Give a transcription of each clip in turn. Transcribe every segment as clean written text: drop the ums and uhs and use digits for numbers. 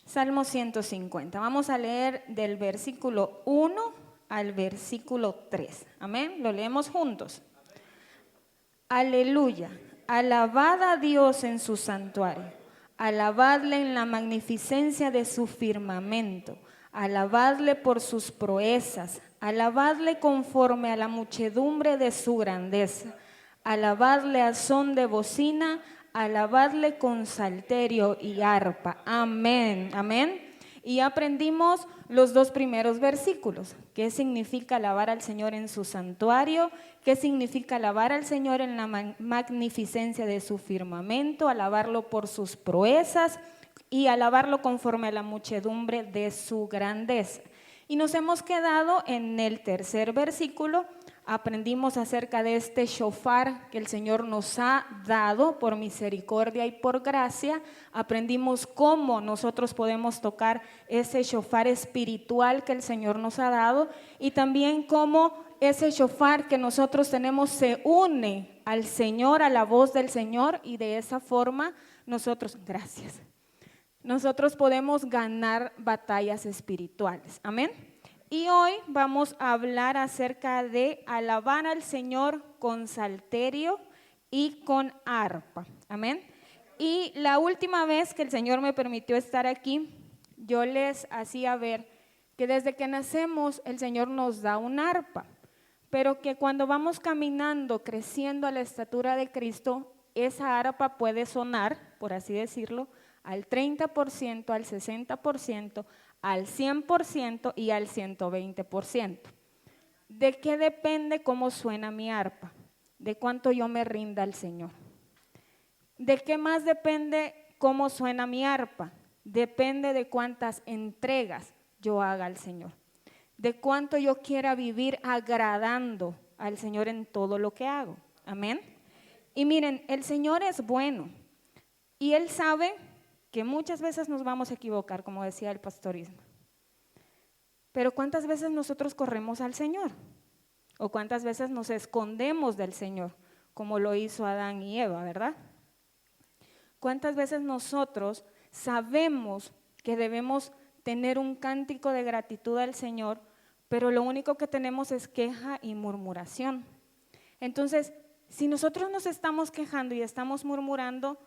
Salmo 150. Vamos a leer del versículo 1 al versículo 3. Amén. Lo leemos juntos. Aleluya. Alabad a Dios en su santuario. Alabadle en la magnificencia de su firmamento. Alabadle por sus proezas. Alabadle conforme a la muchedumbre de su grandeza. Alabadle a son de bocina. Alabadle con salterio y arpa. Amén, amén. Y aprendimos los dos primeros versículos. ¿Qué significa alabar al Señor en su santuario? ¿Qué significa alabar al Señor en la magnificencia de su firmamento? Alabarlo por sus proezas y alabarlo conforme a la muchedumbre de su grandeza. Y nos hemos quedado en el tercer versículo. Aprendimos acerca de este shofar que el Señor nos ha dado por misericordia y por gracia. Aprendimos cómo nosotros podemos tocar ese shofar espiritual que el Señor nos ha dado y también cómo ese shofar que nosotros tenemos se une al Señor, a la voz del Señor, y de esa forma nosotros podemos ganar batallas espirituales. Amén. Y hoy vamos a hablar acerca de alabar al Señor con salterio y con arpa. Amén. Y la última vez que el Señor me permitió estar aquí, yo les hacía ver que desde que nacemos el Señor nos da un arpa, pero que cuando vamos caminando, creciendo a la estatura de Cristo, esa arpa puede sonar, por así decirlo, al 30%, al 60%, al 100% y al 120%. ¿De qué depende cómo suena mi arpa? De cuánto yo me rinda al Señor. ¿De qué más depende cómo suena mi arpa? Depende de cuántas entregas yo haga al Señor. De cuánto yo quiera vivir agradando al Señor en todo lo que hago. Amén. Y miren, el Señor es bueno y Él sabe que muchas veces nos vamos a equivocar, como decía el pastorismo. Pero ¿cuántas veces nosotros corremos al Señor? ¿O cuántas veces nos escondemos del Señor, como lo hizo Adán y Eva, verdad? ¿Cuántas veces nosotros sabemos que debemos tener un cántico de gratitud al Señor, pero lo único que tenemos es queja y murmuración? Entonces, si nosotros nos estamos quejando y estamos murmurando,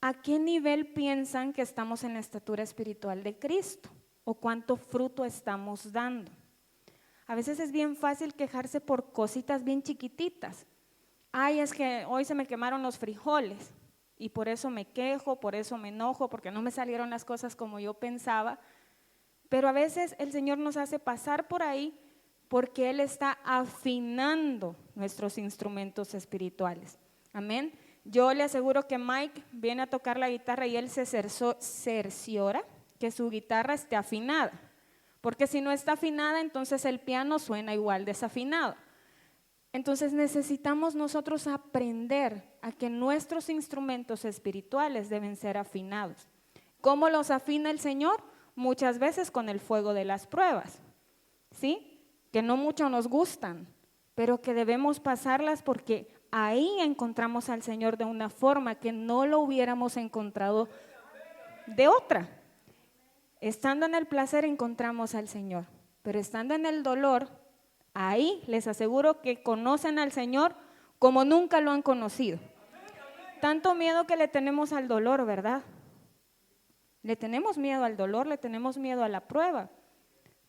¿a qué nivel piensan que estamos en la estatura espiritual de Cristo? ¿O cuánto fruto estamos dando? A veces es bien fácil quejarse por cositas bien chiquititas. Ay, es que hoy se me quemaron los frijoles y por eso me quejo, por eso me enojo, porque no me salieron las cosas como yo pensaba. Pero a veces el Señor nos hace pasar por ahí porque Él está afinando nuestros instrumentos espirituales. Amén. Yo le aseguro que Mike viene a tocar la guitarra y él se cerciora que su guitarra esté afinada, porque si no está afinada, entonces el piano suena igual desafinado. Entonces necesitamos nosotros aprender a que nuestros instrumentos espirituales deben ser afinados. ¿Cómo los afina el Señor? Muchas veces con el fuego de las pruebas, ¿sí? Que no mucho nos gustan, pero que debemos pasarlas porque ahí encontramos al Señor de una forma que no lo hubiéramos encontrado de otra. Estando en el placer encontramos al Señor, pero estando en el dolor, ahí les aseguro que conocen al Señor como nunca lo han conocido. Tanto miedo que le tenemos al dolor, ¿verdad? Le tenemos miedo al dolor, le tenemos miedo a la prueba,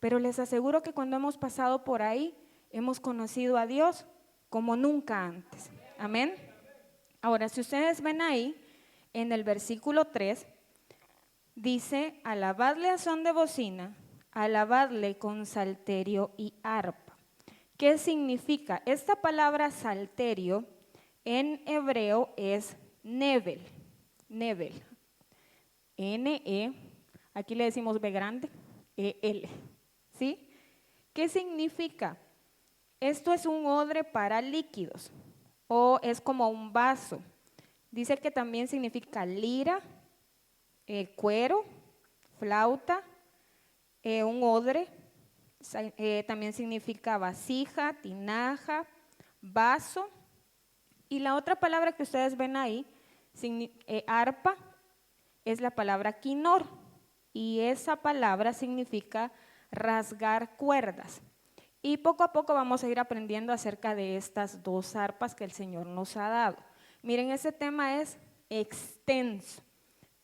pero les aseguro que cuando hemos pasado por ahí, hemos conocido a Dios como nunca antes. Amén. Ahora, si ustedes ven ahí, en el versículo 3, dice, alabadle a son de bocina, alabadle con salterio y arpa. ¿Qué significa? Esta palabra salterio en hebreo es nevel, nevel, N-E, aquí le decimos B grande, E-L, ¿sí? ¿Qué significa? Esto es un odre para líquidos o es como un vaso. Dice que también significa lira, cuero, flauta, un odre, también significa vasija, tinaja, vaso. Y la otra palabra que ustedes ven ahí, arpa, es la palabra quinor. y esa palabra significa rasgar cuerdas. Y poco a poco vamos a ir aprendiendo acerca de estas dos arpas que el Señor nos ha dado. Miren, ese tema es extenso,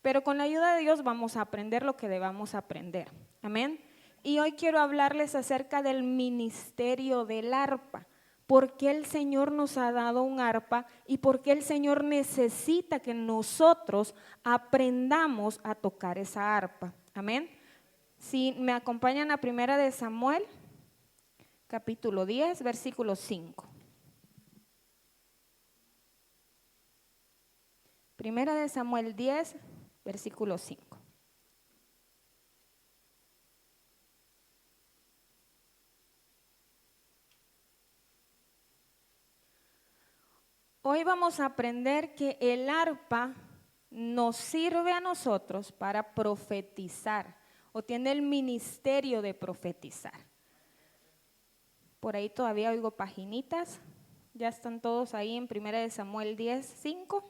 pero con la ayuda de Dios vamos a aprender lo que debamos aprender. Amén. Y hoy quiero hablarles acerca del ministerio del arpa. ¿Por qué el Señor nos ha dado un arpa y por qué el Señor necesita que nosotros aprendamos a tocar esa arpa? Amén. Si me acompañan a 1 Samuel, capítulo 10, versículo 5. 1 Samuel 10, versículo 5. Hoy vamos a aprender que el arpa nos sirve a nosotros para profetizar, o tiene el ministerio de profetizar. Por ahí todavía oigo paginitas, ya están todos ahí en 1 Samuel 10, 5.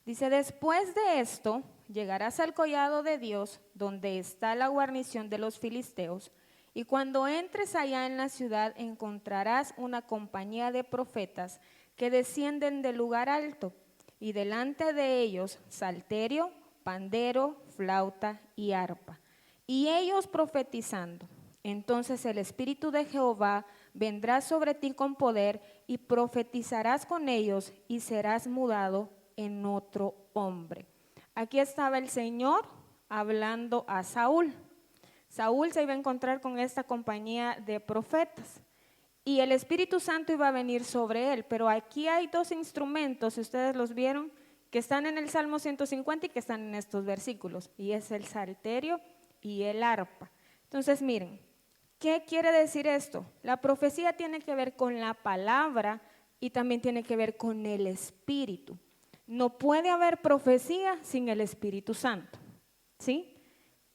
Dice, después de esto, llegarás al collado de Dios, donde está la guarnición de los filisteos, y cuando entres allá en la ciudad encontrarás una compañía de profetas que descienden del lugar alto, y delante de ellos salterio, pandero, flauta y arpa, y ellos profetizando. Entonces el Espíritu de Jehová vendrá sobre ti con poder, y profetizarás con ellos, y serás mudado en otro hombre. Aquí estaba el Señor hablando a Saúl. Saúl se iba a encontrar con esta compañía de profetas y el Espíritu Santo iba a venir sobre él, pero aquí hay dos instrumentos, si ustedes los vieron, que están en el Salmo 150 y que están en estos versículos, y es el salterio y el arpa. Entonces miren, ¿qué quiere decir esto? La profecía tiene que ver con la palabra y también tiene que ver con el Espíritu. No puede haber profecía sin el Espíritu Santo, ¿sí?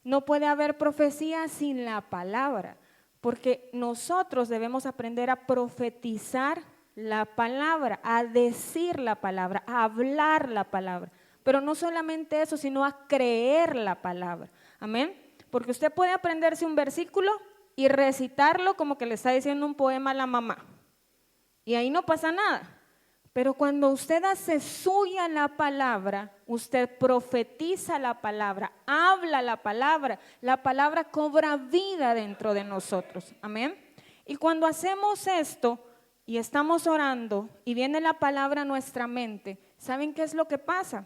No puede haber profecía sin la palabra, porque nosotros debemos aprender a profetizar la palabra, a decir la palabra, a hablar la palabra. Pero no solamente eso, sino a creer la palabra. Amén. Porque usted puede aprenderse un versículo y recitarlo como que le está diciendo un poema a la mamá. Y ahí no pasa nada. Pero cuando usted hace suya la palabra, usted profetiza la palabra, habla la palabra cobra vida dentro de nosotros. Amén. Y cuando hacemos esto y estamos orando y viene la palabra a nuestra mente, ¿saben qué es lo que pasa?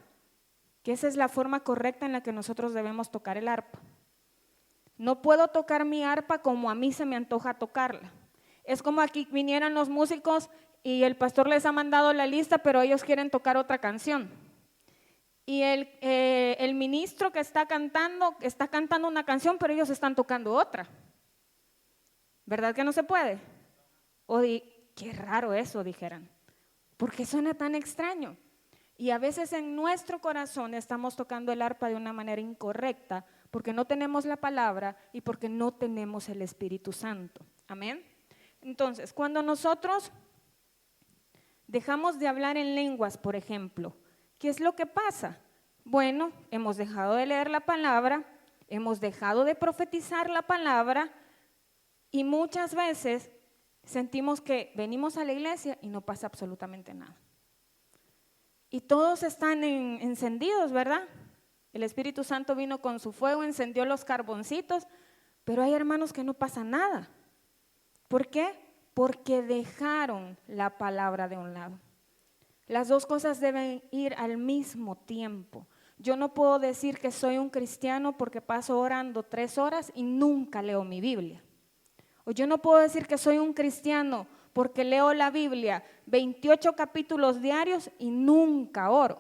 Que esa es la forma correcta en la que nosotros debemos tocar el arpa. No puedo tocar mi arpa como a mí se me antoja tocarla. Es como aquí vinieran los músicos y el pastor les ha mandado la lista, pero ellos quieren tocar otra canción. Y el ministro que está cantando una canción, pero ellos están tocando otra. ¿Verdad que no se puede? Qué raro eso, dijeran. ¿Por qué suena tan extraño? Y a veces en nuestro corazón estamos tocando el arpa de una manera incorrecta, porque no tenemos la palabra y porque no tenemos el Espíritu Santo. Amén. Entonces, cuando nosotros dejamos de hablar en lenguas, por ejemplo, ¿qué es lo que pasa? Bueno, hemos dejado de leer la palabra, hemos dejado de profetizar la palabra y muchas veces sentimos que venimos a la iglesia y no pasa absolutamente nada. Y todos están encendidos, ¿verdad? El Espíritu Santo vino con su fuego, encendió los carboncitos, pero hay hermanos que no pasa nada. ¿Por qué? Porque dejaron la palabra de un lado. Las dos cosas deben ir al mismo tiempo. Yo no puedo decir que soy un cristiano porque paso orando 3 horas y nunca leo mi Biblia. O yo no puedo decir que soy un cristiano porque leo la Biblia 28 capítulos diarios y nunca oro.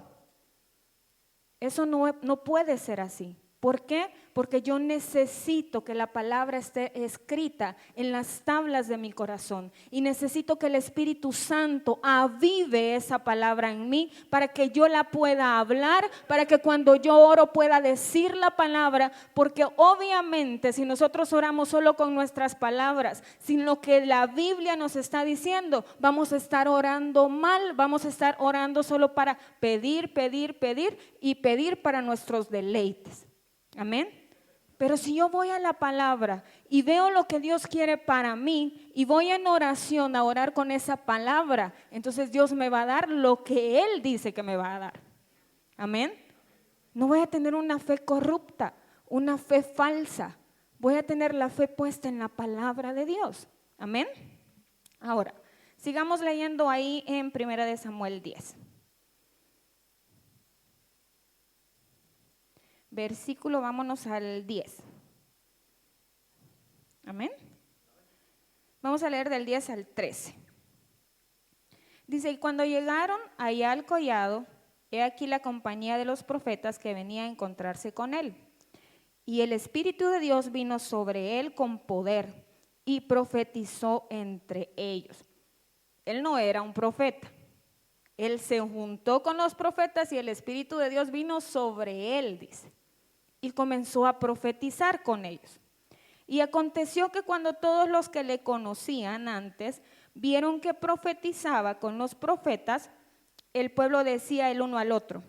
Eso no puede ser así. ¿Por qué? Porque yo necesito que la palabra esté escrita en las tablas de mi corazón y necesito que el Espíritu Santo avive esa palabra en mí para que yo la pueda hablar, para que cuando yo oro pueda decir la palabra, porque obviamente si nosotros oramos solo con nuestras palabras, sin lo que la Biblia nos está diciendo, vamos a estar orando mal, vamos a estar orando solo para pedir y pedir para nuestros deleites. Amén. Pero si yo voy a la palabra y veo lo que Dios quiere para mí y voy en oración a orar con esa palabra, entonces Dios me va a dar lo que Él dice que me va a dar. Amén. No voy a tener una fe corrupta, una fe falsa. Voy a tener la fe puesta en la palabra de Dios. Amén. Ahora, sigamos leyendo ahí en 1 Samuel 10. Versículo, vámonos al 10. Amén. Vamos a leer del 10 al 13. Dice, y cuando llegaron allá al collado, he aquí la compañía de los profetas que venía a encontrarse con él. Y el Espíritu de Dios vino sobre él con poder y profetizó entre ellos. Él no era un profeta. Él se juntó con los profetas y el Espíritu de Dios vino sobre él, dice. Y comenzó a profetizar con ellos. Y aconteció que cuando todos los que le conocían antes vieron que profetizaba con los profetas, el pueblo decía el uno al otro,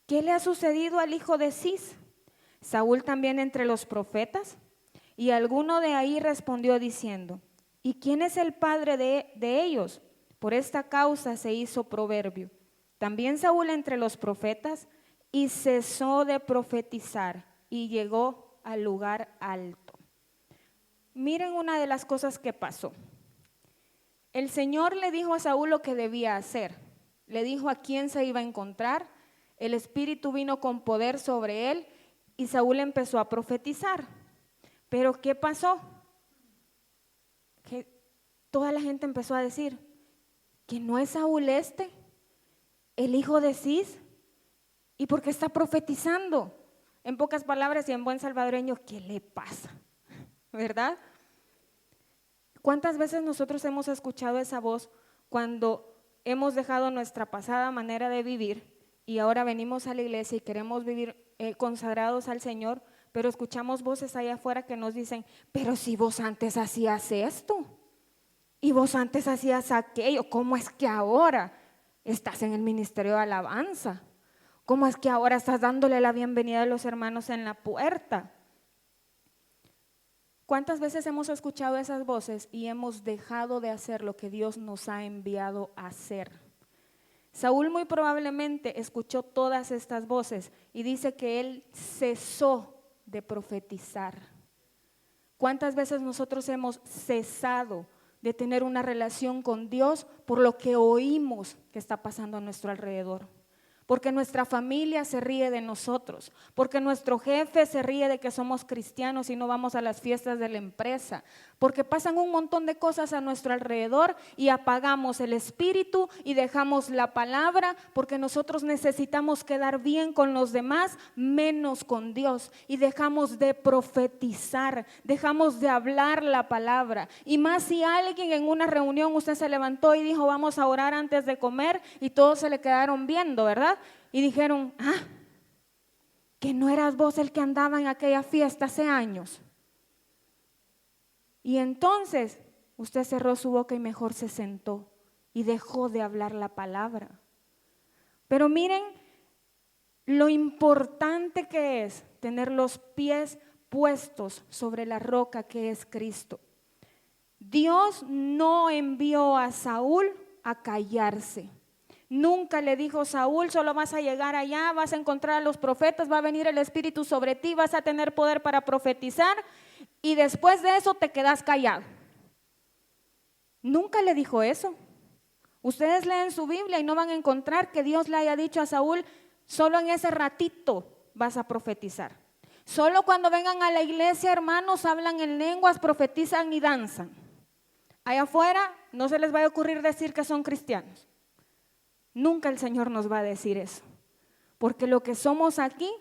¿qué le ha sucedido al hijo de Cis? ¿Saúl también entre los profetas? Y alguno de ahí respondió diciendo, ¿y quién es el padre de ellos? Por esta causa se hizo proverbio. También Saúl entre los profetas, y cesó de profetizar y llegó al lugar alto. Miren una de las cosas que pasó. El Señor le dijo a Saúl lo que debía hacer. Le dijo a quién se iba a encontrar. El Espíritu vino con poder sobre él y Saúl empezó a profetizar. Pero ¿qué pasó? Que toda la gente empezó a decir que no es Saúl el hijo de Cis. ¿Y por qué está profetizando? En pocas palabras y en buen salvadoreño, ¿qué le pasa? ¿Verdad? ¿Cuántas veces nosotros hemos escuchado esa voz cuando hemos dejado nuestra pasada manera de vivir y ahora venimos a la iglesia y queremos vivir consagrados al Señor, pero escuchamos voces allá afuera que nos dicen, pero si vos antes hacías esto y vos antes hacías aquello, ¿cómo es que ahora estás en el ministerio de alabanza? ¿Cómo es que ahora estás dándole la bienvenida a los hermanos en la puerta? ¿Cuántas veces hemos escuchado esas voces y hemos dejado de hacer lo que Dios nos ha enviado a hacer? Saúl muy probablemente escuchó todas estas voces y dice que él cesó de profetizar. ¿Cuántas veces nosotros hemos cesado de tener una relación con Dios por lo que oímos que está pasando a nuestro alrededor? Porque nuestra familia se ríe de nosotros, porque nuestro jefe se ríe de que somos cristianos y no vamos a las fiestas de la empresa, porque pasan un montón de cosas a nuestro alrededor y apagamos el espíritu y dejamos la palabra porque nosotros necesitamos quedar bien con los demás, menos con Dios, y dejamos de profetizar, dejamos de hablar la palabra. Y más si alguien en una reunión usted se levantó y dijo vamos a orar antes de comer y todos se le quedaron viendo, ¿verdad? Y dijeron, que no eras vos el que andaba en aquella fiesta hace años. Y entonces usted cerró su boca y mejor se sentó y dejó de hablar la palabra. Pero miren lo importante que es tener los pies puestos sobre la roca que es Cristo. Dios no envió a Saúl a callarse. Nunca le dijo Saúl, solo vas a llegar allá, vas a encontrar a los profetas, va a venir el Espíritu sobre ti, vas a tener poder para profetizar y después de eso te quedas callado. Nunca le dijo eso. Ustedes leen su Biblia y no van a encontrar que Dios le haya dicho a Saúl, solo en ese ratito vas a profetizar. Solo cuando vengan a la iglesia, hermanos, hablan en lenguas, profetizan y danzan. Allá afuera no se les va a ocurrir decir que son cristianos. Nunca el Señor nos va a decir eso, porque lo que somos aquí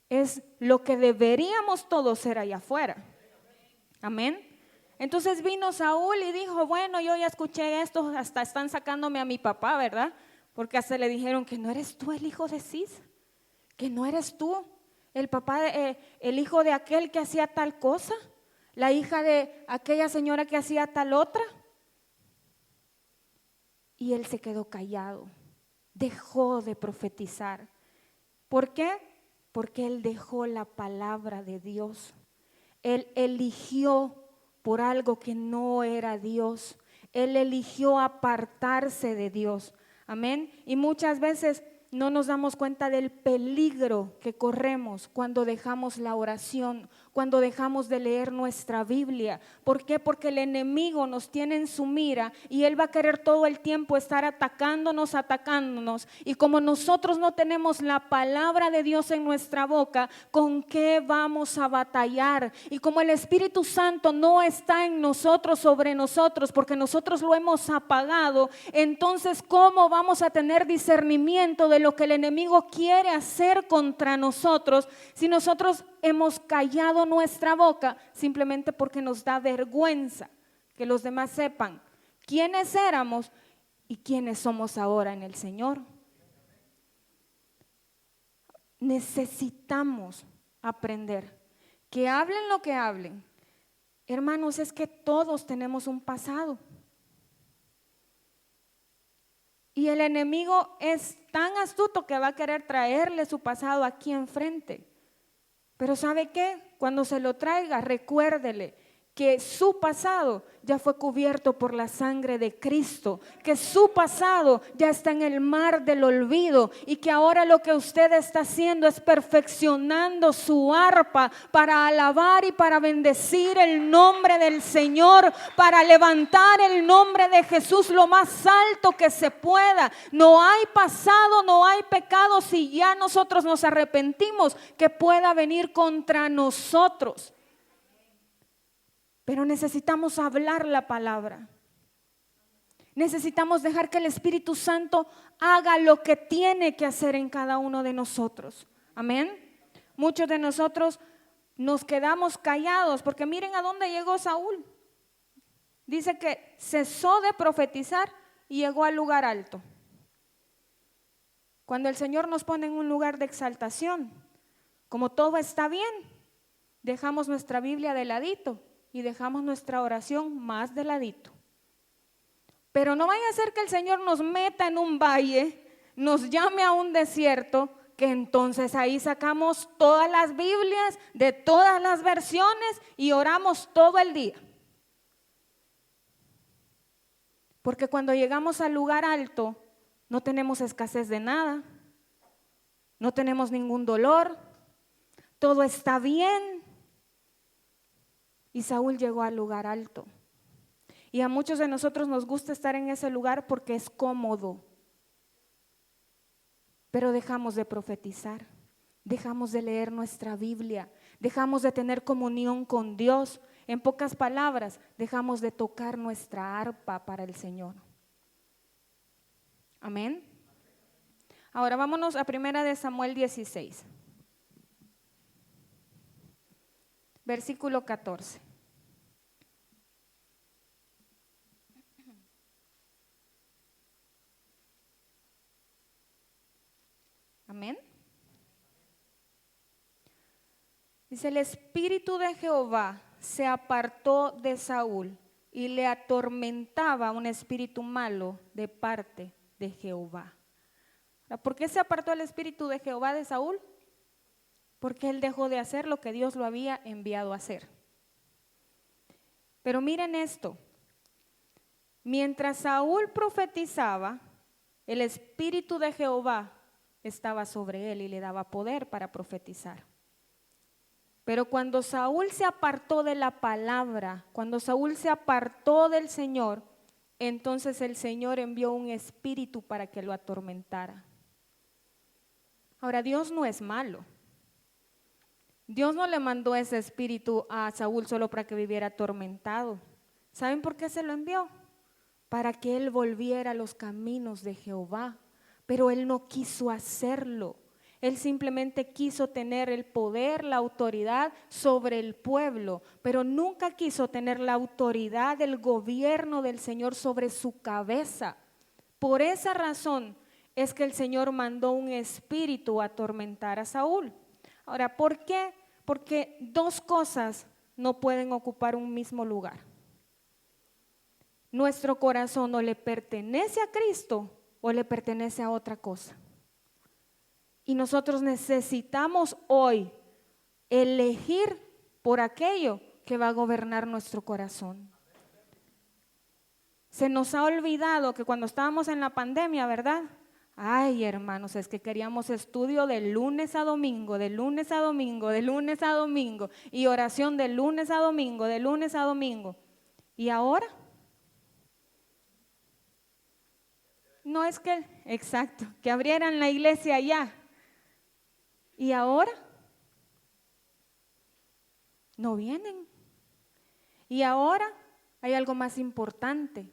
es lo que deberíamos todos ser allá afuera. Amén. Entonces vino Saúl y dijo, bueno, yo ya escuché esto, hasta están sacándome a mi papá, ¿verdad? Porque hasta le dijeron que no eres tú el hijo de Cis, que no eres tú el papá, el hijo de aquel que hacía tal cosa, la hija de aquella señora que hacía tal otra. Y él se quedó callado. Dejó de profetizar. ¿Por qué? Porque él dejó la palabra de Dios. Él eligió por algo que no era Dios. Él eligió apartarse de Dios. Amén. Y muchas veces no nos damos cuenta del peligro que corremos cuando dejamos la oración, cuando dejamos de leer nuestra Biblia. ¿Por qué? Porque el enemigo nos tiene en su mira y él va a querer todo el tiempo estar atacándonos. Y como nosotros no tenemos la palabra de Dios en nuestra boca, ¿con qué vamos a batallar? Y como el Espíritu Santo no está en nosotros, sobre nosotros, porque nosotros lo hemos apagado, entonces ¿cómo vamos a tener discernimiento de lo que el enemigo quiere hacer contra nosotros si nosotros hemos callado nuestra boca simplemente porque nos da vergüenza que los demás sepan quiénes éramos y quiénes somos ahora en el Señor? Necesitamos aprender que hablen lo que hablen. Hermanos, es que todos tenemos un pasado. Y el enemigo es tan astuto que va a querer traerle su pasado aquí enfrente. Pero ¿sabe qué? Cuando se lo traiga, recuérdele que su pasado ya fue cubierto por la sangre de Cristo, que su pasado ya está en el mar del olvido y que ahora lo que usted está haciendo es perfeccionando su arpa para alabar y para bendecir el nombre del Señor, para levantar el nombre de Jesús lo más alto que se pueda. No hay pasado, no hay pecado si ya nosotros nos arrepentimos que pueda venir contra nosotros. Pero necesitamos hablar la palabra. Necesitamos dejar que el Espíritu Santo haga lo que tiene que hacer en cada uno de nosotros. Amén. Muchos de nosotros nos quedamos callados porque miren a dónde llegó Saúl. Dice que cesó de profetizar y llegó al lugar alto. Cuando el Señor nos pone en un lugar de exaltación, como todo está bien, dejamos nuestra Biblia de ladito y dejamos nuestra oración más de ladito. Pero no vaya a ser que el Señor nos meta en un valle, nos llame a un desierto, que entonces ahí sacamos todas las Biblias de todas las versiones y oramos todo el día. Porque cuando llegamos al lugar alto, no tenemos escasez de nada, no tenemos ningún dolor, todo está bien. Y Saúl llegó al lugar alto. Y a muchos de nosotros nos gusta estar en ese lugar porque es cómodo. Pero dejamos de profetizar, dejamos de leer nuestra Biblia, dejamos de tener comunión con Dios. En pocas palabras, dejamos de tocar nuestra arpa para el Señor. Amén. Ahora vámonos a 1 Samuel 16. Versículo 14. Amén. Dice: el espíritu de Jehová se apartó de Saúl y le atormentaba un espíritu malo de parte de Jehová. ¿Por qué se apartó el espíritu de Jehová de Saúl? Porque él dejó de hacer lo que Dios lo había enviado a hacer. Pero miren esto, mientras Saúl profetizaba, el espíritu de Jehová estaba sobre él y le daba poder para profetizar. Pero cuando Saúl se apartó de la palabra, cuando Saúl se apartó del Señor, entonces el Señor envió un espíritu para que lo atormentara. Ahora, Dios no es malo. Dios no le mandó ese espíritu a Saúl solo para que viviera atormentado. ¿Saben por qué se lo envió? Para que él volviera a los caminos de Jehová. Pero él no quiso hacerlo. Él simplemente quiso tener el poder, la autoridad sobre el pueblo, pero nunca quiso tener la autoridad del gobierno del Señor sobre su cabeza. Por esa razón es que el Señor mandó un espíritu a atormentar a Saúl. Ahora, ¿por qué? Porque dos cosas no pueden ocupar un mismo lugar. Nuestro corazón o le pertenece a Cristo o le pertenece a otra cosa. Y nosotros necesitamos hoy elegir por aquello que va a gobernar nuestro corazón. Se nos ha olvidado que cuando estábamos en la pandemia, ¿verdad? Ay, hermanos, es que queríamos estudio de lunes a domingo, de lunes a domingo, de lunes a domingo, y oración de lunes a domingo, de lunes a domingo. ¿Y ahora? No es que, exacto, que abrieran la iglesia ya. ¿Y ahora? No vienen. Y ahora hay algo más importante.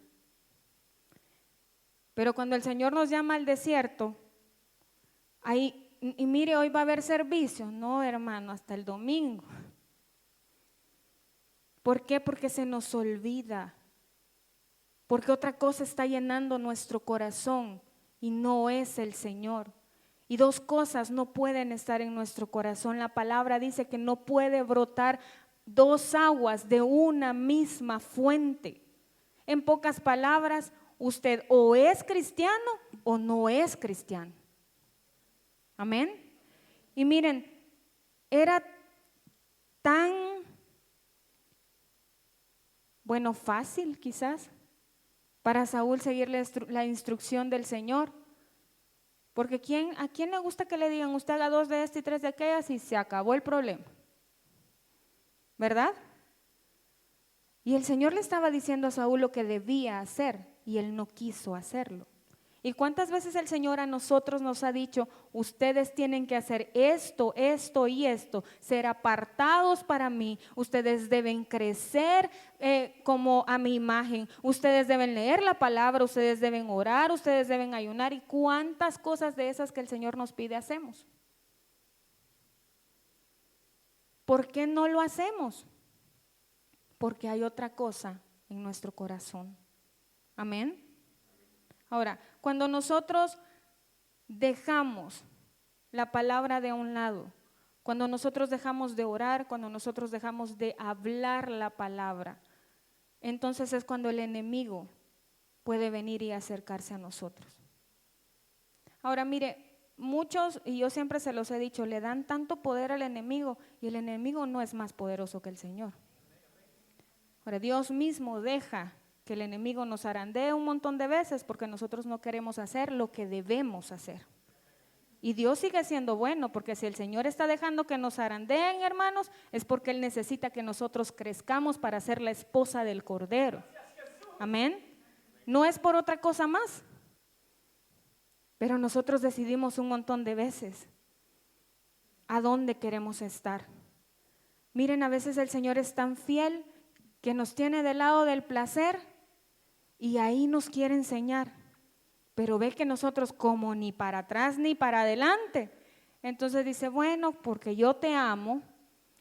Pero cuando el Señor nos llama al desierto, ahí, y mire, hoy va a haber servicio. No, hermano, hasta el domingo. ¿Por qué? Porque se nos olvida. Porque otra cosa está llenando nuestro corazón y no es el Señor. Y dos cosas no pueden estar en nuestro corazón. La palabra dice que no puede brotar dos aguas de una misma fuente. En pocas palabras, usted o es cristiano o no es cristiano. Amén. Y miren, era tan, bueno, fácil quizás para Saúl seguir la instrucción del Señor. Porque ¿a quién le gusta que le digan usted haga 2 de estas y 3 de aquellas y se acabó el problema? ¿Verdad? Y el Señor le estaba diciendo a Saúl lo que debía hacer y él no quiso hacerlo. ¿Y cuántas veces el Señor a nosotros nos ha dicho, ustedes tienen que hacer esto, esto y esto, ser apartados para mí, ustedes deben crecer como a mi imagen, ustedes deben leer la palabra, ustedes deben orar, ustedes deben ayunar? ¿Y cuántas cosas de esas que el Señor nos pide hacemos? ¿Por qué no lo hacemos? Porque hay otra cosa en nuestro corazón. Amén. Ahora, cuando nosotros dejamos la palabra de un lado, cuando nosotros dejamos de orar, cuando nosotros dejamos de hablar la palabra, entonces es cuando el enemigo puede venir y acercarse a nosotros. Ahora mire, muchos, y yo siempre se los he dicho, le dan tanto poder al enemigo y el enemigo no es más poderoso que el Señor. Ahora Dios mismo deja que el enemigo nos zarandee un montón de veces porque nosotros no queremos hacer lo que debemos hacer. Y Dios sigue siendo bueno, porque si el Señor está dejando que nos zarandeen, hermanos, es porque Él necesita que nosotros crezcamos para ser la esposa del Cordero. Amén. No es por otra cosa más. Pero nosotros decidimos un montón de veces a dónde queremos estar. Miren, a veces el Señor es tan fiel que nos tiene del lado del placer y ahí nos quiere enseñar, pero ve que nosotros como ni para atrás ni para adelante, entonces dice, bueno, porque yo te amo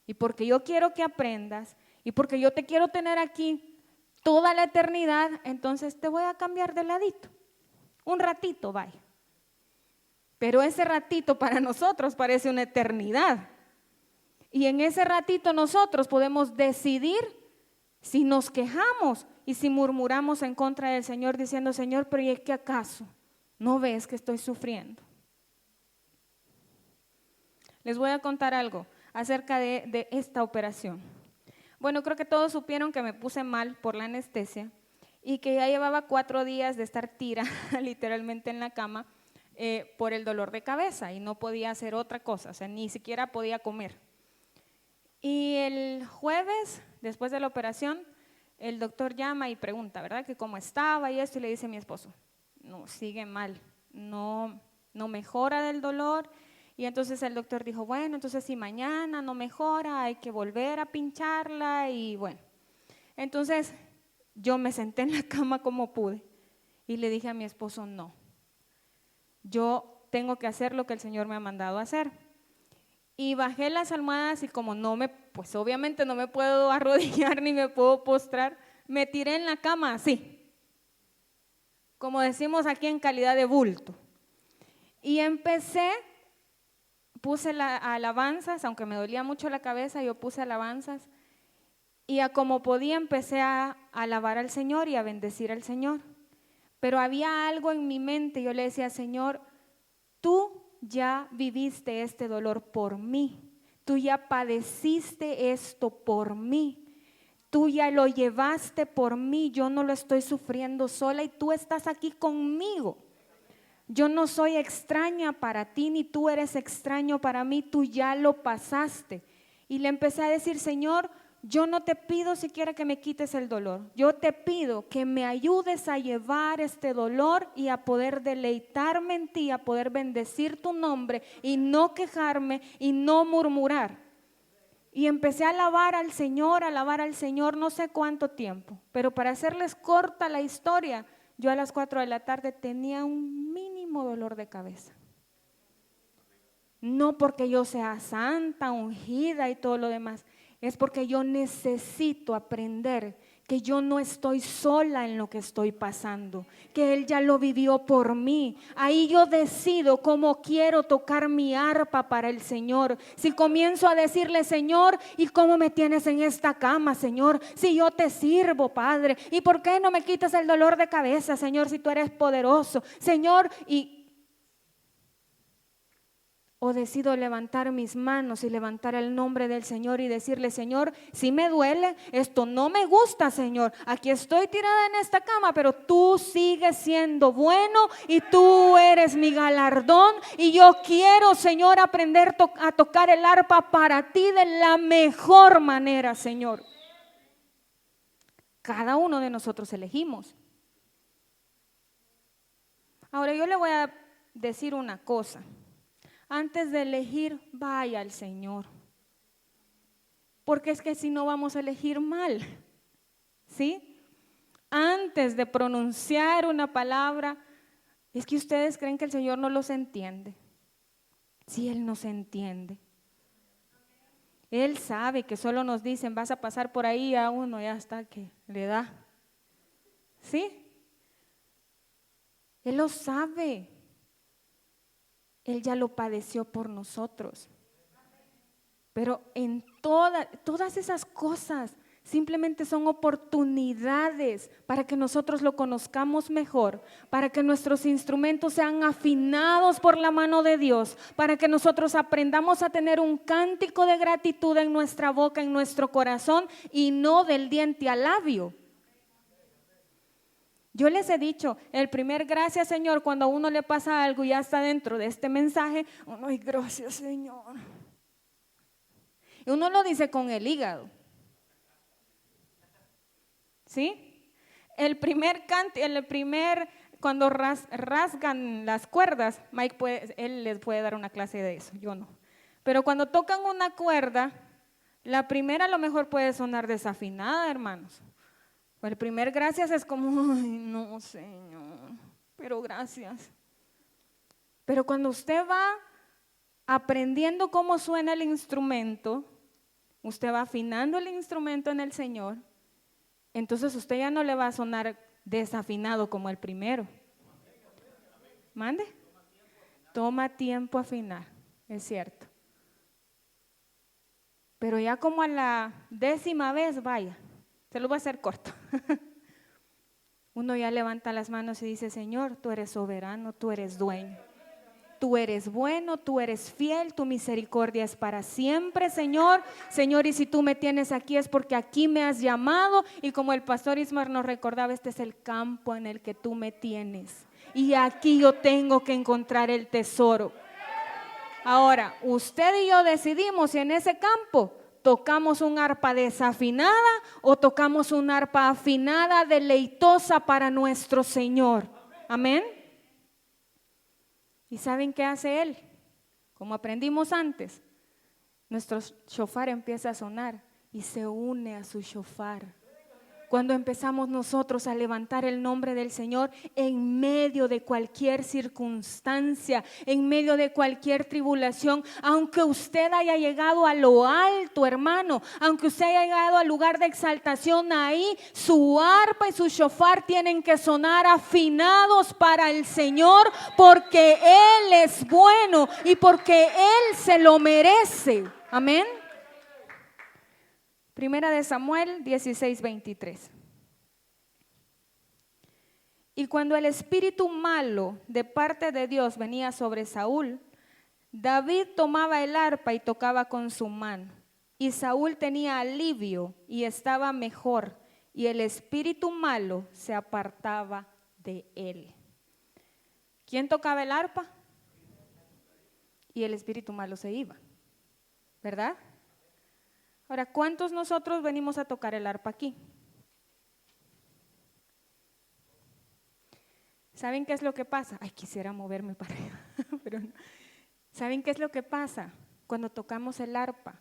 y porque yo quiero que aprendas y porque yo te quiero tener aquí toda la eternidad, entonces te voy a cambiar de ladito, un ratito, vaya. Pero ese ratito para nosotros parece una eternidad. Y en ese ratito nosotros podemos decidir si nos quejamos y si murmuramos en contra del Señor diciendo, Señor, pero ¿y es que acaso no ves que estoy sufriendo? Les voy a contar algo acerca de esta operación. Bueno, creo que todos supieron que me puse mal por la anestesia y que ya llevaba 4 días de estar tirada literalmente en la cama por el dolor de cabeza y no podía hacer otra cosa, o sea, ni siquiera podía comer. Y el jueves, después de la operación, el doctor llama y pregunta, ¿verdad? Que cómo estaba y esto, y le dice a mi esposo, no, sigue mal, no mejora del dolor. Y entonces el doctor dijo, bueno, entonces si mañana no mejora, hay que volver a pincharla y bueno. Entonces yo me senté en la cama como pude y le dije a mi esposo, no, yo tengo que hacer lo que el Señor me ha mandado a hacer. Y bajé las almohadas y como pues obviamente no me puedo arrodillar ni me puedo postrar, me tiré en la cama así, como decimos aquí en calidad de bulto. Y puse alabanzas, aunque me dolía mucho la cabeza, yo puse alabanzas y a como podía empecé a alabar al Señor y a bendecir al Señor. Pero había algo en mi mente, yo le decía, Señor, tú ya viviste este dolor por mí. Tú ya padeciste esto por mí. Tú ya lo llevaste por mí. Yo no lo estoy sufriendo sola y tú estás aquí conmigo. Yo no soy extraña para ti, ni tú eres extraño para mí. Tú ya lo pasaste. Y le empecé a decir, Señor, yo no te pido siquiera que me quites el dolor. Yo te pido que me ayudes a llevar este dolor y a poder deleitarme en ti, a poder bendecir tu nombre y no quejarme y no murmurar. Y empecé a alabar al Señor, no sé cuánto tiempo. Pero para hacerles corta la historia, yo a las 4 de la tarde tenía un mínimo dolor de cabeza. No porque yo sea santa, ungida y todo lo demás. Es porque yo necesito aprender que yo no estoy sola en lo que estoy pasando, que Él ya lo vivió por mí. Ahí yo decido cómo quiero tocar mi arpa para el Señor. Si comienzo a decirle, Señor, ¿y cómo me tienes en esta cama, Señor? Si yo te sirvo, Padre, ¿y por qué no me quitas el dolor de cabeza, Señor, si tú eres poderoso? Señor, o decido levantar mis manos y levantar el nombre del Señor y decirle, Señor, si me duele, esto no me gusta, Señor. Aquí estoy tirada en esta cama, pero tú sigues siendo bueno y tú eres mi galardón. Y yo quiero, Señor, aprender a tocar el arpa para ti de la mejor manera, Señor. Cada uno de nosotros elegimos. Ahora yo le voy a decir una cosa. Antes de elegir, vaya al Señor. Porque es que si no vamos a elegir mal, ¿sí? Antes de pronunciar una palabra, es que ustedes creen que el Señor no los entiende. Sí, Él nos entiende. Él sabe que solo nos dicen, vas a pasar por ahí a uno, ya está que le da. ¿Sí? Él lo sabe. Él ya lo padeció por nosotros. Pero en todas esas cosas simplemente son oportunidades para que nosotros lo conozcamos mejor, para que nuestros instrumentos sean afinados por la mano de Dios, para que nosotros aprendamos a tener un cántico de gratitud en nuestra boca, en nuestro corazón y no del diente al labio. Yo les he dicho, el primer gracias, Señor, cuando a uno le pasa algo y ya está dentro de este mensaje, uno, ay, gracias, Señor. Y uno lo dice con el hígado. ¿Sí? Cuando rasgan las cuerdas, él les puede dar una clase de eso, yo no. Pero cuando tocan una cuerda, la primera a lo mejor puede sonar desafinada, hermanos. El primer gracias es como, ay, no, Señor, pero gracias. Pero cuando usted va aprendiendo cómo suena el instrumento, usted va afinando el instrumento en el Señor, entonces usted ya no le va a sonar desafinado como el primero. ¿Mande? Toma tiempo afinar, es cierto. Pero ya como a la 10ª vez, vaya. Se lo voy a hacer corto. Uno ya levanta las manos y dice, Señor, tú eres soberano, tú eres dueño. Tú eres bueno, tú eres fiel, tu misericordia es para siempre, Señor. Señor, y si tú me tienes aquí es porque aquí me has llamado. Y como el pastor Ismar nos recordaba, este es el campo en el que tú me tienes. Y aquí yo tengo que encontrar el tesoro. Ahora, usted y yo decidimos si en ese campo tocamos un arpa desafinada o tocamos un arpa afinada, deleitosa para nuestro Señor. Amén. ¿Y saben qué hace Él? Como aprendimos antes, nuestro shofar empieza a sonar y se une a su shofar. Cuando empezamos nosotros a levantar el nombre del Señor en medio de cualquier circunstancia, en medio de cualquier tribulación, aunque usted haya llegado a lo alto, hermano, aunque usted haya llegado al lugar de exaltación, ahí su arpa y su shofar tienen que sonar afinados para el Señor, porque Él es bueno y porque Él se lo merece. Amén. Primera de Samuel 16:23. Y cuando el espíritu malo de parte de Dios venía sobre Saúl, David tomaba el arpa y tocaba con su mano, y Saúl tenía alivio y estaba mejor, y el espíritu malo se apartaba de él. ¿Quién tocaba el arpa? Y el espíritu malo se iba, ¿verdad? Ahora, ¿cuántos nosotros venimos a tocar el arpa aquí? ¿Saben qué es lo que pasa? Ay, quisiera moverme para allá, pero no. ¿Saben qué es lo que pasa? Cuando tocamos el arpa,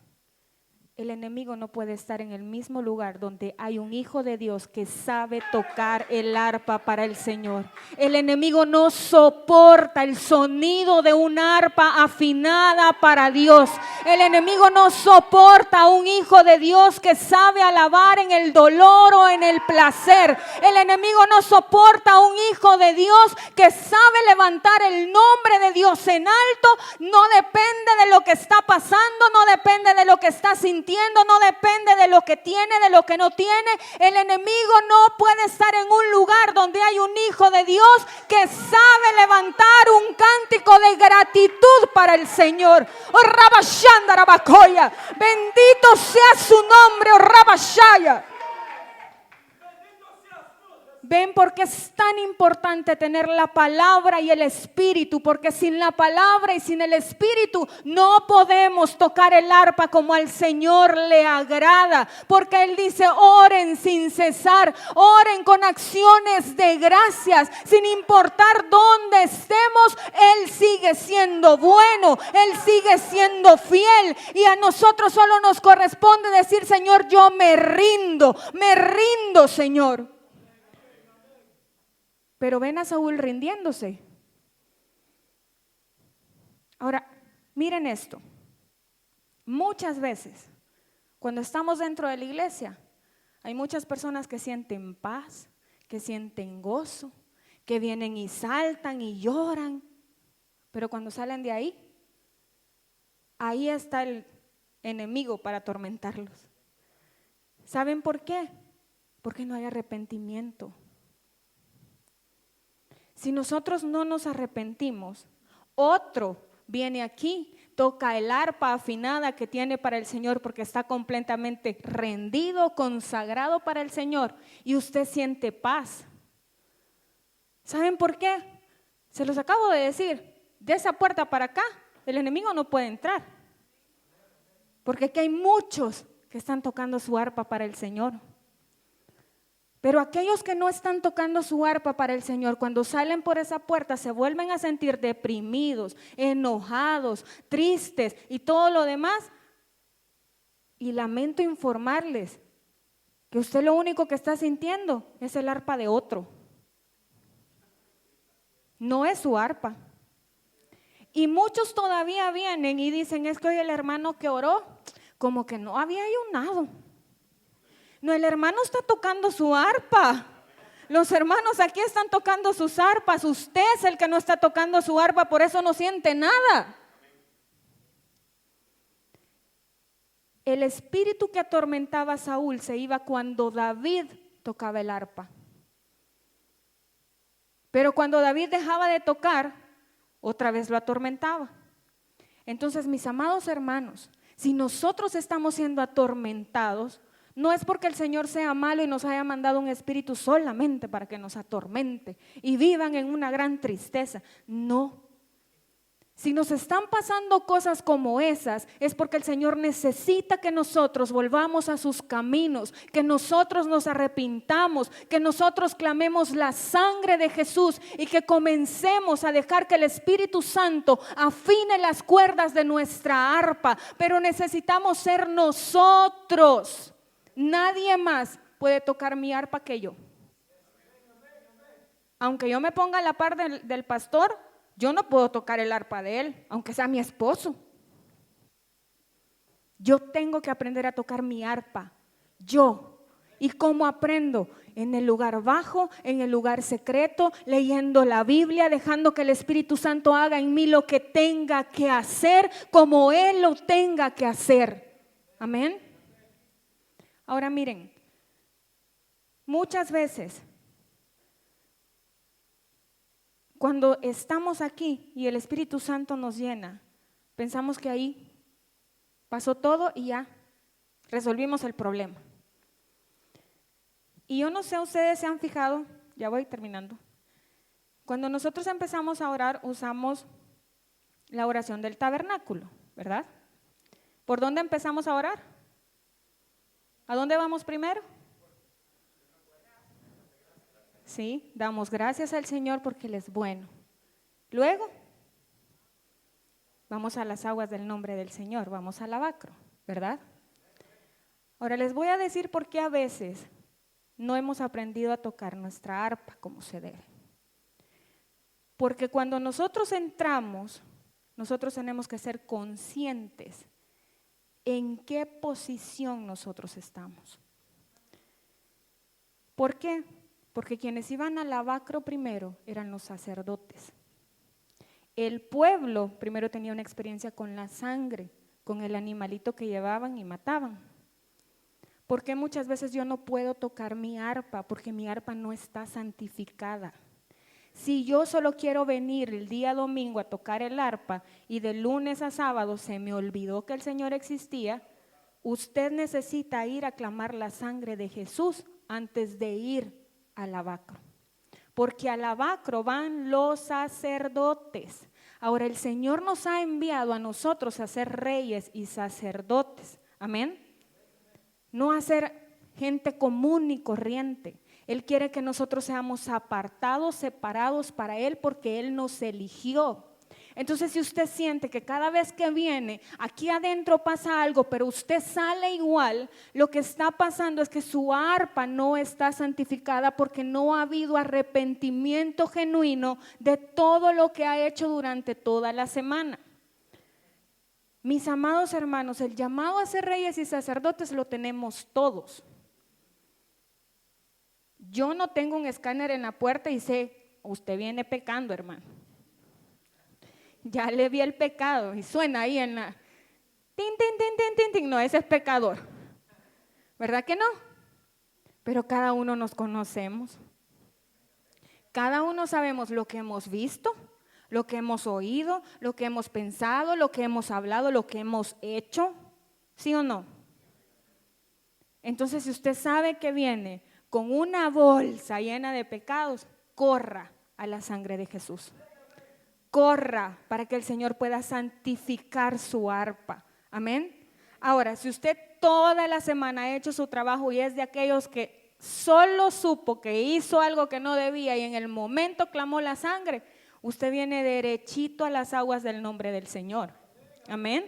el enemigo no puede estar en el mismo lugar donde hay un hijo de Dios que sabe tocar el arpa para el Señor. El enemigo no soporta el sonido de un arpa afinada para Dios. El enemigo no soporta a un hijo de Dios que sabe alabar en el dolor o en el placer. El enemigo no soporta a un hijo de Dios que sabe levantar el nombre de Dios en alto. No depende de lo que está pasando, no depende de lo que está sintiendo, no depende de lo que tiene, de lo que no tiene. El enemigo no puede estar en un lugar donde hay un hijo de Dios que sabe levantar un cántico de gratitud para el Señor. Oh Rabashanda Rabakoya, bendito sea su nombre, oh Rabashaya. ¿Ven por qué es tan importante tener la palabra y el espíritu? Porque sin la palabra y sin el espíritu no podemos tocar el arpa como al Señor le agrada. Porque Él dice, oren sin cesar, oren con acciones de gracias. Sin importar dónde estemos, Él sigue siendo bueno, Él sigue siendo fiel. Y a nosotros solo nos corresponde decir, Señor, yo me rindo, Señor. Pero ven a Saúl rindiéndose. Ahora, miren esto. Muchas veces, cuando estamos dentro de la iglesia, hay muchas personas que sienten paz, que sienten gozo, que vienen y saltan y lloran. Pero cuando salen de ahí, ahí está el enemigo para atormentarlos. ¿Saben por qué? Porque no hay arrepentimiento. Si nosotros no nos arrepentimos, otro viene aquí, toca el arpa afinada que tiene para el Señor porque está completamente rendido, consagrado para el Señor, y usted siente paz. ¿Saben por qué? Se los acabo de decir, de esa puerta para acá, el enemigo no puede entrar. Porque aquí hay muchos que están tocando su arpa para el Señor. Pero aquellos que no están tocando su arpa para el Señor, cuando salen por esa puerta se vuelven a sentir deprimidos, enojados, tristes y todo lo demás. Y lamento informarles que usted lo único que está sintiendo es el arpa de otro. No es su arpa. Y muchos todavía vienen y dicen, es que hoy el hermano que oró, como que no había ayunado. No, el hermano está tocando su arpa. Los hermanos aquí están tocando sus arpas. Usted es el que no está tocando su arpa, por eso no siente nada. El espíritu que atormentaba a Saúl se iba cuando David tocaba el arpa. Pero cuando David dejaba de tocar, otra vez lo atormentaba. Entonces, mis amados hermanos, si nosotros estamos siendo atormentados, no es porque el Señor sea malo y nos haya mandado un espíritu solamente para que nos atormente y vivan en una gran tristeza. No. Si nos están pasando cosas como esas, es porque el Señor necesita que nosotros volvamos a sus caminos, que nosotros nos arrepintamos, que nosotros clamemos la sangre de Jesús y que comencemos a dejar que el Espíritu Santo afine las cuerdas de nuestra arpa. Pero necesitamos ser nosotros. Nadie más puede tocar mi arpa que yo. Aunque yo me ponga a la par del pastor, yo no puedo tocar el arpa de él, aunque sea mi esposo. Yo tengo que aprender a tocar mi arpa, yo. ¿Y cómo aprendo? En el lugar bajo, en el lugar secreto, leyendo la Biblia, dejando que el Espíritu Santo haga en mí lo que tenga que hacer, como Él lo tenga que hacer. Amén. Ahora miren, muchas veces cuando estamos aquí y el Espíritu Santo nos llena, pensamos que ahí pasó todo y ya resolvimos el problema. Y yo no sé, ustedes se han fijado, ya voy terminando, cuando nosotros empezamos a orar usamos la oración del tabernáculo, ¿verdad? ¿Por dónde empezamos a orar? ¿A dónde vamos primero? Sí, damos gracias al Señor porque Él es bueno. Luego, vamos a las aguas del nombre del Señor, vamos al lavacro, ¿verdad? Ahora les voy a decir por qué a veces no hemos aprendido a tocar nuestra arpa como se debe. Porque cuando nosotros entramos, nosotros tenemos que ser conscientes en qué posición nosotros estamos. ¿Por qué? Porque quienes iban al lavacro primero eran los sacerdotes. El pueblo primero tenía una experiencia con la sangre, con el animalito que llevaban y mataban. ¿Por qué muchas veces yo no puedo tocar mi arpa? Porque mi arpa no está santificada. Si yo solo quiero venir el día domingo a tocar el arpa y de lunes a sábado se me olvidó que el Señor existía, usted necesita ir a clamar la sangre de Jesús antes de ir al lavacro. Porque al lavacro van los sacerdotes. Ahora el Señor nos ha enviado a nosotros a ser reyes y sacerdotes. Amén. No a ser gente común y corriente. Él quiere que nosotros seamos apartados, separados para Él porque Él nos eligió. Entonces si usted siente que cada vez que viene aquí adentro pasa algo, pero usted sale igual, lo que está pasando es que su arpa no está santificada porque no ha habido arrepentimiento genuino de todo lo que ha hecho durante toda la semana. Mis amados hermanos, el llamado a ser reyes y sacerdotes lo tenemos todos. Yo no tengo un escáner en la puerta y sé, usted viene pecando, hermano. Ya le vi el pecado y suena ahí en la tin, tin, tin, tin, tin, tin. No, ese es pecador. ¿Verdad que no? Pero cada uno nos conocemos. Cada uno sabemos lo que hemos visto, lo que hemos oído, lo que hemos pensado, lo que hemos hablado, lo que hemos hecho. ¿Sí o no? Entonces, si usted sabe que viene con una bolsa llena de pecados, corra a la sangre de Jesús. Corra para que el Señor pueda santificar su arpa. Amén. Ahora, si usted toda la semana ha hecho su trabajo y es de aquellos que solo supo que hizo algo que no debía y en el momento clamó la sangre, usted viene derechito a las aguas del nombre del Señor. Amén.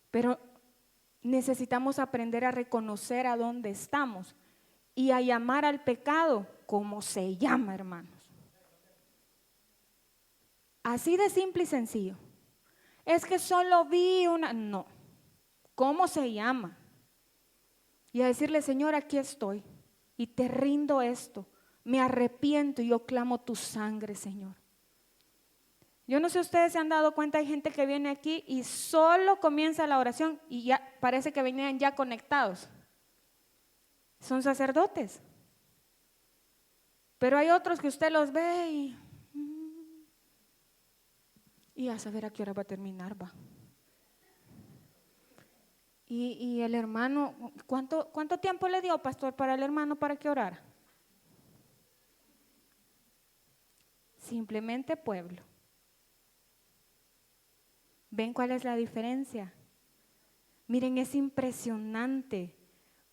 Pero necesitamos aprender a reconocer a dónde estamos y a llamar al pecado como se llama, hermanos. Así de simple y sencillo. Es que solo vi una... No. ¿Cómo se llama? Y a decirle, Señor, aquí estoy y te rindo esto. Me arrepiento y yo clamo tu sangre, Señor. Yo no sé si ustedes se han dado cuenta, hay gente que viene aquí y solo comienza la oración y ya parece que venían ya conectados. Son sacerdotes. Pero hay otros que usted los ve y a saber a qué hora va a terminar, va. Y el hermano, ¿cuánto tiempo le dio, pastor, para el hermano para que orara? Simplemente pueblo. ¿Ven cuál es la diferencia? Miren, es impresionante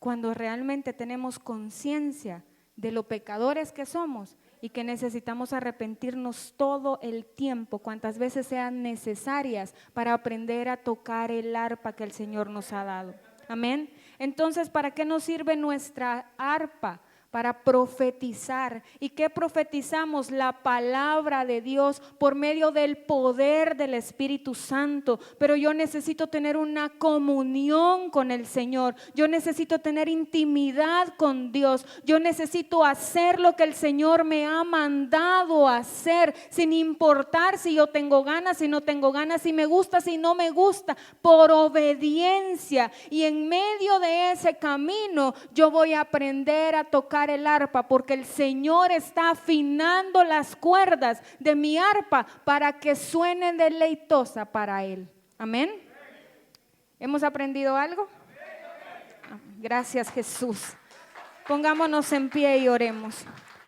cuando realmente tenemos conciencia de lo pecadores que somos y que necesitamos arrepentirnos todo el tiempo, cuantas veces sean necesarias para aprender a tocar el arpa que el Señor nos ha dado. Amén. Entonces, ¿para qué nos sirve nuestra arpa? Para profetizar. ¿Y qué profetizamos? La palabra de Dios por medio del poder del Espíritu Santo. Pero yo necesito tener una comunión con el Señor. Yo necesito tener intimidad con Dios. Yo necesito hacer lo que el Señor me ha mandado hacer, sin importar si yo tengo ganas, si no tengo ganas, si me gusta, si no me gusta, por obediencia. Y en medio de ese camino yo voy a aprender a tocar tocar el arpa porque el Señor está afinando las cuerdas de mi arpa para que suene deleitosa para Él. Amén. ¿Hemos aprendido algo? Gracias, Jesús. Pongámonos en pie y oremos.